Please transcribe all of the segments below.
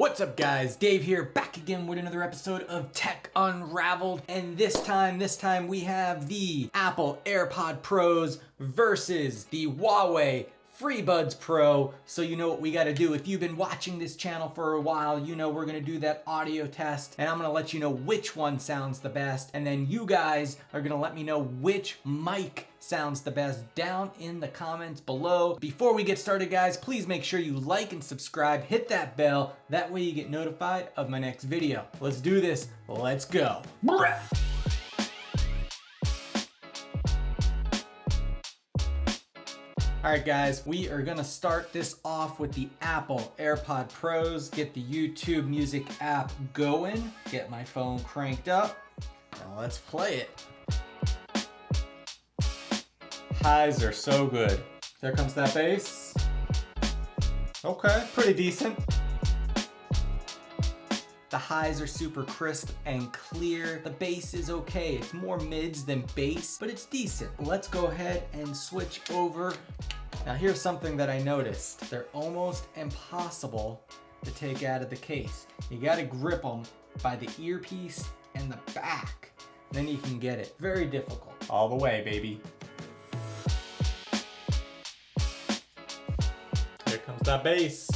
What's up guys, Dave here, back again with another episode of Tech Unraveled. And this time we have the Apple AirPods Pros versus the Huawei FreeBuds Pro. So you know what we gotta do. If you've been watching this channel for a while, you know we're gonna do that audio test and I'm gonna let you know which one sounds the best. And then you guys are gonna let me know which mic sounds the best down in the comments below. Before we get started guys, please make sure you like and subscribe, hit that bell, that way you get notified of my next video. Let's do this, let's go. Alright guys, we are gonna start this off with the Apple AirPods Pros. Get the YouTube Music app going, get my phone cranked up, and let's play it. Highs are so good. There comes that bass. Okay, pretty decent. The highs are super crisp and clear. The bass is okay. It's more mids than bass, but it's decent. Let's go ahead and switch over. Now here's something that I noticed. They're almost impossible to take out of the case. You gotta grip them by the earpiece and the back. Then you can get it. Very difficult. All the way, baby. Here comes that bass.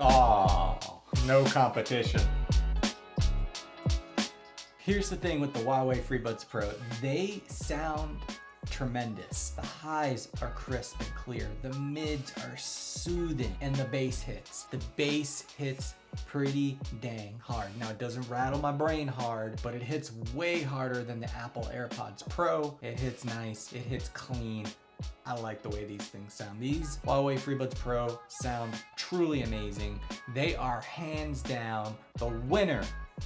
Oh, no competition. Here's the thing with the Huawei FreeBuds Pro. They sound tremendous. The highs are crisp and clear. The mids are soothing and the bass hits. The bass hits pretty dang hard. Now it doesn't rattle my brain hard, but it hits way harder than the Apple AirPods Pro. It hits nice, it hits clean. I like the way these things sound. These Huawei FreeBuds Pro sound truly amazing. They are hands down the winner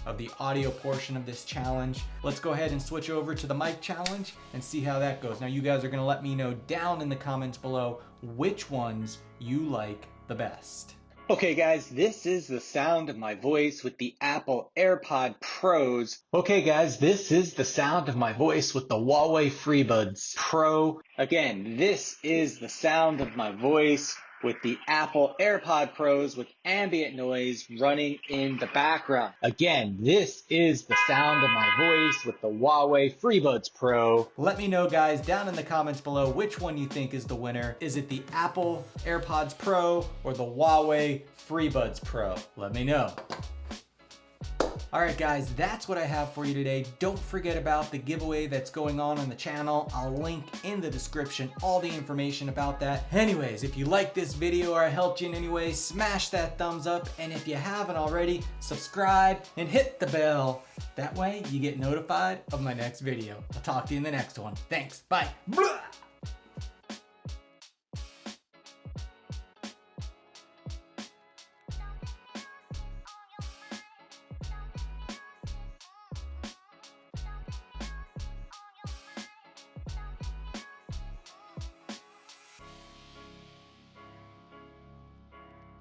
of the audio portion of this challenge. Let's go ahead and switch over to the mic challenge and see how that goes. Now you guys are gonna let me know down in the comments below which ones you like the best. Okay guys, this is the sound of my voice with the Apple AirPods Pros. Okay guys, this is the sound of my voice with the Huawei FreeBuds Pro. Again, this is the sound of my voice with the Apple AirPods Pros with ambient noise running in the background. Again, this is the sound of my voice with the Huawei FreeBuds Pro. Let me know guys down in the comments below which one you think is the winner. Is it the Apple AirPods Pro or the Huawei FreeBuds Pro? Let me know. Alright guys, that's what I have for you today. Don't forget about the giveaway that's going on the channel. I'll link in the description all the information about that. Anyways, if you liked this video or I helped you in any way, smash that thumbs up. And if you haven't already, subscribe and hit the bell. That way you get notified of my next video. I'll talk to you in the next one. Thanks, bye. Blah!